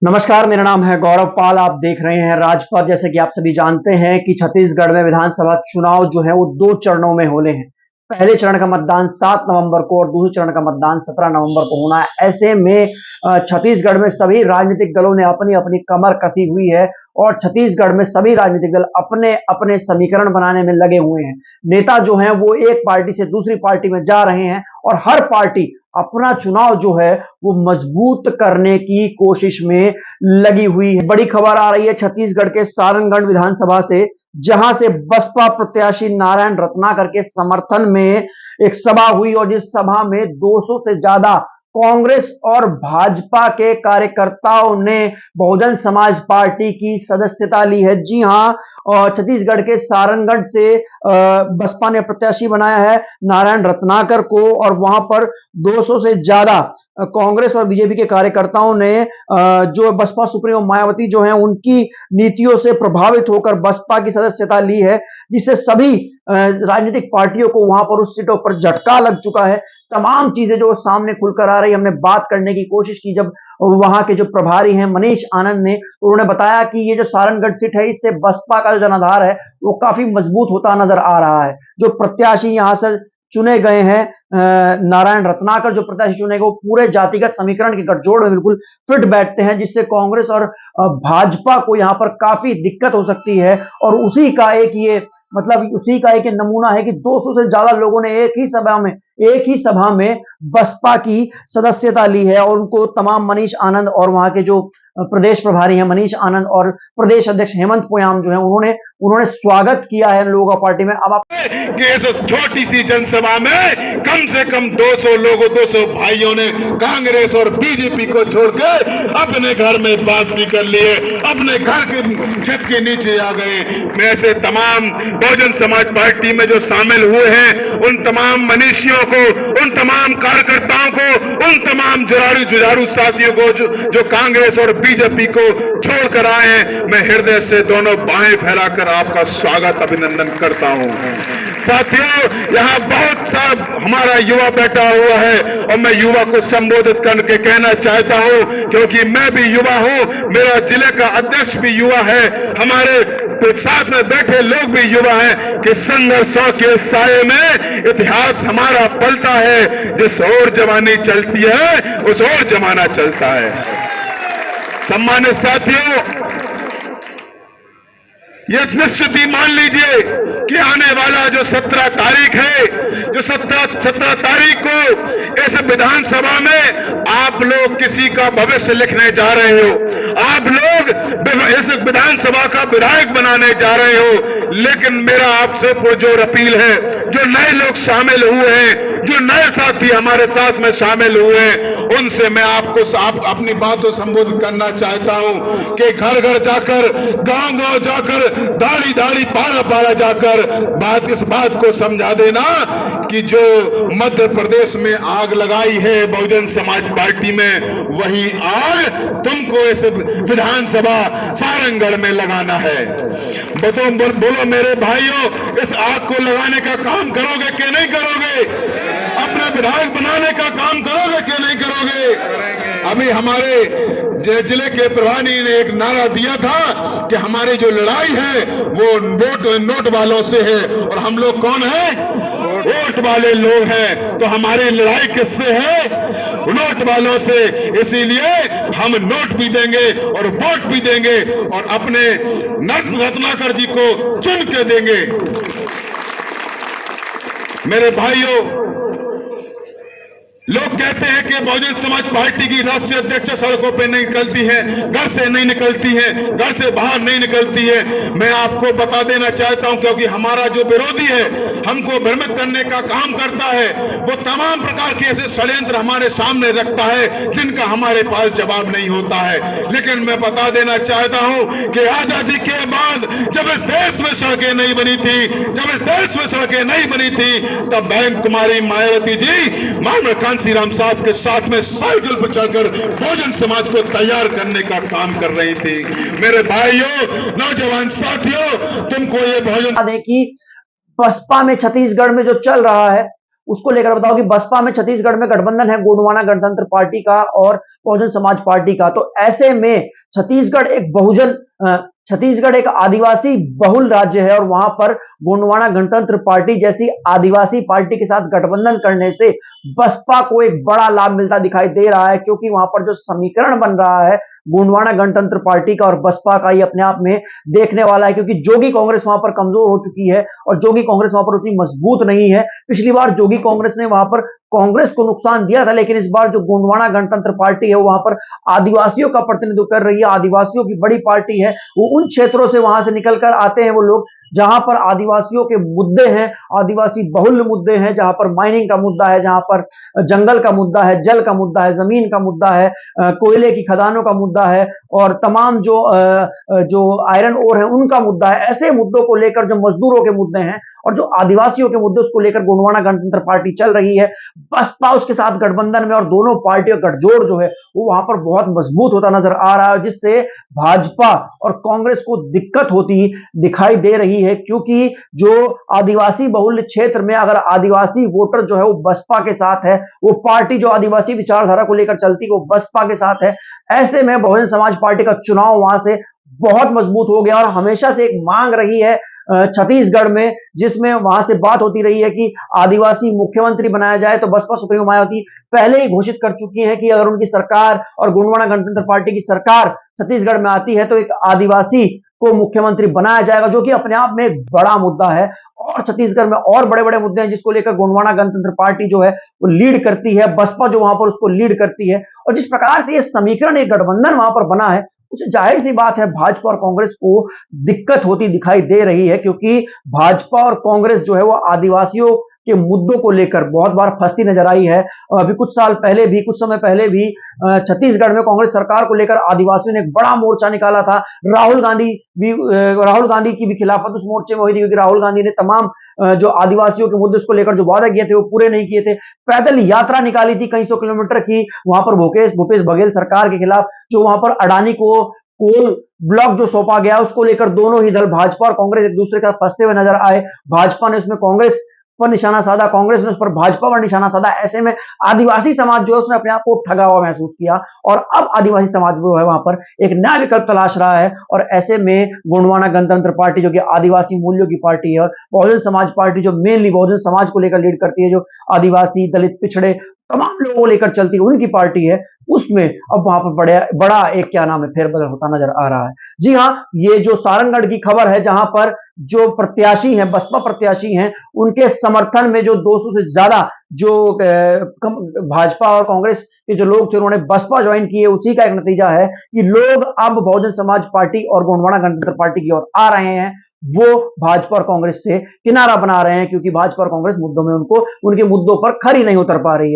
नमस्कार, मेरा नाम है गौरव पाल। आप देख रहे हैं राजपथ। जैसे कि आप सभी जानते हैं कि छत्तीसगढ़ में विधानसभा चुनाव जो है वो 2 चरणों में होने हैं। पहले चरण का मतदान 7 नवंबर को और दूसरे चरण का मतदान 17 नवंबर को होना है। ऐसे में छत्तीसगढ़ में सभी राजनीतिक दलों ने अपनी-अपनी कमर कसी हुई है और छत्तीसगढ़ में सभी राजनीतिक दल अपने-अपने समीकरण बनाने में लगे हुए हैं। नेता जो हैं वो एक पार्टी से दूसरी पार्टी में जा रहे हैं और हर पार्टी अपना चुनाव जो है वो मजबूत करने की कोशिश में लगी हुई है। बड़ी खबर आ रही है छत्तीसगढ़ के सारंगढ़ विधानसभा से, जहां से बसपा प्रत्याशी नारायण रत्नाकर के समर्थन में एक सभा हुई और जिस सभा में 200 से ज्यादा कांग्रेस और भाजपा के कार्यकर्ताओं ने बहुजन समाज पार्टी की सदस्यता ली है। जी हां, छत्तीसगढ़ के सारंगढ़ से बसपा ने प्रत्याशी बनाया है नारायण रत्नाकर को और वहां पर 200 से ज्यादा कांग्रेस और बीजेपी के कार्यकर्ताओं ने जो बसपा सुप्रीमो मायावती जो है उनकी नीतियों से प्रभावित होकर बसपा की सदस्यता ली है, जिससे सभी राजनीतिक पार्टियों को वहां पर उस सीटों पर झटका लग चुका है। तमाम चीजें जो सामने खुलकर आ रही, हमने बात करने की कोशिश की जब वहां के जो प्रभारी हैं मनीष आनंद ने, तो उन्होंने बताया कि ये जो सारंगढ़ सीट है इससे बसपा का जो जनाधार है वो काफी मजबूत होता नजर आ रहा है। जो प्रत्याशी यहां से चुने गए हैं नारायण रत्नाकर जो प्रत्याशी चुने गए वो पूरे जातिगत समीकरण के गठजोड़ में बिल्कुल फिट बैठते हैं, जिससे कांग्रेस और भाजपा को यहां पर काफी दिक्कत हो सकती है। और उसी का एक नमूना है कि 200 से ज्यादा लोगों ने एक ही सभा में बसपा की सदस्यता ली है और उनको तमाम मनीष आनंद और वहां के जो प्रदेश प्रभारी हैं मनीष आनंद और प्रदेश अध्यक्ष हेमंत पोयाम जो है उन्होंने स्वागत किया है लोगों पार्टी में। अब आप इस छोटी सी जनसभा में कम से कम 200 भाइयों ने कांग्रेस और बीजेपी को छोड़कर अपने घर में वापसी कर लिए, अपने घर के छत के नीचे आ गए। मैं से तमाम बहुजन समाज पार्टी में जो शामिल हुए हैं उन तमाम मनीषियों को, उन तमाम कार्यकर्ताओं को, उन तमाम जुझारू साथियों को जो कांग्रेस और बीजेपी को छोड़कर आए हैं, मैं हृदय से दोनों बाहें फैलाकर आपका स्वागत अभिनंदन करता हूं। साथियों, यहाँ बहुत सा हमारा युवा बैठा हुआ है और मैं युवा को संबोधित करके कहना चाहता हूँ, क्योंकि मैं भी युवा हूँ, मेरा जिले का अध्यक्ष भी युवा है, हमारे साथ में बैठे लोग भी युवा हैं, कि संघर्षों के साये में इतिहास हमारा पलता है। जिस ओर जवानी चलती है उस ओर जमाना चलता है। सम्मानित साथियों, ये निश्चित ही मान लीजिए कि आने वाला जो 17 तारीख है, जो 17 तारीख को इस विधानसभा में आप लोग किसी का भविष्य लिखने जा रहे हो, आप लोग इस विधानसभा का विधायक बनाने जा रहे हो। लेकिन मेरा आपसे पुरजोर अपील है, जो नए लोग शामिल हुए हैं, जो नए साथी हमारे साथ में शामिल हुए हैं, उनसे मैं आपको अपनी बातों संबोधित करना चाहता हूं कि घर घर जाकर, गांव गांव जाकर, दाढ़ी दाढ़ी पारा पारा जाकर इस बात को समझा देना कि जो मध्य प्रदेश में आग लगाई है बहुजन समाज पार्टी में, वही आग तुमको इस विधानसभा सारंगढ़ में लगाना है। बोलो मेरे भाइयों, इस आग को लगाने का काम करोगे कि नहीं करोगे? अपना विधायक बनाने का काम करोगे कि नहीं करोगे? अभी हमारे जिले के प्रभारी ने एक नारा दिया था कि हमारी जो लड़ाई है वो नोट वालों से है, और हम लोग कौन हैं? वोट वाले लोग हैं। तो हमारी लड़ाई किससे है? नोट वालों से। इसीलिए हम नोट भी देंगे और वोट भी देंगे और अपने रत्नाकर जी को चुन के देंगे। मेरे भाइयों, लोग कहते हैं कि बहुजन समाज पार्टी की राष्ट्रीय अध्यक्ष सड़कों पे नहीं निकलती है, घर से नहीं निकलती है, घर से बाहर नहीं निकलती है। मैं आपको बता देना चाहता हूं, क्योंकि हमारा जो विरोधी है हमको भ्रमित करने का काम करता है, वो तमाम प्रकार के ऐसे षड्यंत्र हमारे सामने रखता है जिनका हमारे पास जवाब नहीं होता है। लेकिन मैं बता देना चाहता हूं कि आजादी के बाद जब इस देश में सड़कें नहीं बनी थी, तब बहन कुमारी मायावती जी मानव श्री राम साहब के साथ में साइकिल पर चढ़कर बहुजन समाज को तैयार करने का काम कर रही थी। मेरे भाइयों, नौजवान साथियों, तुमको ये बहुजन कि बसपा में छत्तीसगढ़ में जो चल रहा है उसको लेकर बताओ कि बसपा में छत्तीसगढ़ में गठबंधन है गोंडवाना गणतंत्र पार्टी का और बहुजन समाज पार्टी का। तो ऐसे में छत्तीसगढ़ एक आदिवासी बहुल राज्य है और वहां पर गोंडवाना गणतंत्र पार्टी जैसी आदिवासी पार्टी के साथ गठबंधन करने से बसपा को एक बड़ा लाभ मिलता दिखाई दे रहा है, क्योंकि वहां पर जो समीकरण बन रहा है गोंडवाना गणतंत्र पार्टी का और बसपा का, ये अपने आप में देखने वाला है, क्योंकि जोगी कांग्रेस वहां पर कमजोर हो चुकी है और जोगी कांग्रेस वहां पर उतनी मजबूत नहीं है। पिछली बार जोगी कांग्रेस ने वहां पर कांग्रेस को नुकसान दिया था, लेकिन इस बार जो गोंडवाना गणतंत्र पार्टी है वो वहां पर आदिवासियों का प्रतिनिधित्व कर रही है, आदिवासियों की बड़ी पार्टी है। वो उन क्षेत्रों से वहां से निकलकर आते हैं वो लोग जहां पर आदिवासियों के मुद्दे हैं, आदिवासी बहुल मुद्दे हैं, जहां पर माइनिंग का मुद्दा है, जहां पर जंगल का मुद्दा है, जल का मुद्दा है, जमीन का मुद्दा है, कोयले की खदानों का मुद्दा है और तमाम जो आयरन ओर है उनका मुद्दा है। ऐसे मुद्दों को लेकर जो मजदूरों के मुद्दे हैं और जो आदिवासियों के मुद्दे उसको लेकर गोंडवाना गणतंत्र पार्टी चल रही है। बसपा उसके साथ गठबंधन में और दोनों पार्टियों का गठजोड़ जो है वो वहां पर बहुत मजबूत होता नजर आ रहा है, जिससे भाजपा और कांग्रेस को दिक्कत होती दिखाई दे रही है, क्योंकि जो आदिवासी बहुल क्षेत्र में अगर आदिवासी वोटर जो है वो बसपा के साथ है, वो पार्टी जो आदिवासी विचारधारा को लेकर चलती है वो बसपा के साथ है। ऐसे में बहुजन समाज पार्टी का चुनाव वहां से बहुत मजबूत हो गया और हमेशा से एक मांग रही है छत्तीसगढ़ में, जिसमें वहां से बात होती रही है कि आदिवासी मुख्यमंत्री बनाया जाए। तो बसपा सुप्रीमो मायावती पहले ही घोषित कर चुकी है कि अगर उनकी सरकार और गोंडवाना गणतंत्र पार्टी की सरकार छत्तीसगढ़ में आती है तो एक आदिवासी को मुख्यमंत्री बनाया जाएगा, जो कि अपने आप में एक बड़ा मुद्दा है। और छत्तीसगढ़ में और बड़े बड़े मुद्दे हैं जिसको लेकर गोंडवाना गणतंत्र पार्टी जो है वो लीड करती है, बसपा जो वहां पर उसको लीड करती है। और जिस प्रकार से ये समीकरण, एक गठबंधन वहां पर बना है, उसे जाहिर सी बात है भाजपा और कांग्रेस को दिक्कत होती दिखाई दे रही है, क्योंकि भाजपा और कांग्रेस जो है वो आदिवासियों के मुद्दों को लेकर बहुत बार फंसती नजर आई है। अभी कुछ समय पहले भी छत्तीसगढ़ में कांग्रेस सरकार को लेकर आदिवासियों ने एक बड़ा मोर्चा निकाला था। राहुल गांधी की भी खिलाफत उस मोर्चे में हुई थी, क्योंकि राहुल गांधी ने तमाम जो आदिवासियों के मुद्दे उसको लेकर जो वादा किए थे वो पूरे नहीं किए थे। पैदल यात्रा निकाली थी कई सौ किलोमीटर की वहां पर भूपेश बघेल सरकार के खिलाफ, जो वहां पर अडानी को कोल ब्लॉक जो सौंपा गया उसको लेकर दोनों ही दल भाजपा और कांग्रेस एक दूसरे का फंसते हुए नजर आए। भाजपा ने उसमें कांग्रेस पर निशाना साधा, कांग्रेस ने उस पर भाजपा पर निशाना साधा। ऐसे में आदिवासी समाज जो है उसने अपने आप को ठगा हुआ महसूस किया और अब आदिवासी समाज जो है वहां पर एक नया विकल्प तलाश रहा है। और ऐसे में गोंडवाना गणतंत्र पार्टी जो कि आदिवासी मूल्यों की पार्टी है और बहुजन समाज पार्टी जो मेनली बहुजन समाज को लेकर लीड करती है, जो आदिवासी दलित पिछड़े तमाम लोगों को लेकर चलती है उनकी पार्टी है, उसमें अब वहां पर बड़ा एक फेरबदल होता नजर आ रहा है। जी हाँ, ये जो सारंगढ़ की खबर है, जहां पर जो प्रत्याशी हैं, बसपा प्रत्याशी हैं, उनके समर्थन में जो 200 से ज्यादा जो भाजपा और कांग्रेस के जो लोग थे उन्होंने बसपा ज्वाइन किए, उसी का एक नतीजा है कि लोग अब बहुजन समाज पार्टी और गोंडवाना गणतंत्र पार्टी की ओर आ रहे हैं। वो भाजपा और कांग्रेस से किनारा बना रहे हैं, क्योंकि भाजपा और कांग्रेस मुद्दों में उनके मुद्दों पर खरी नहीं उतर पा रही है।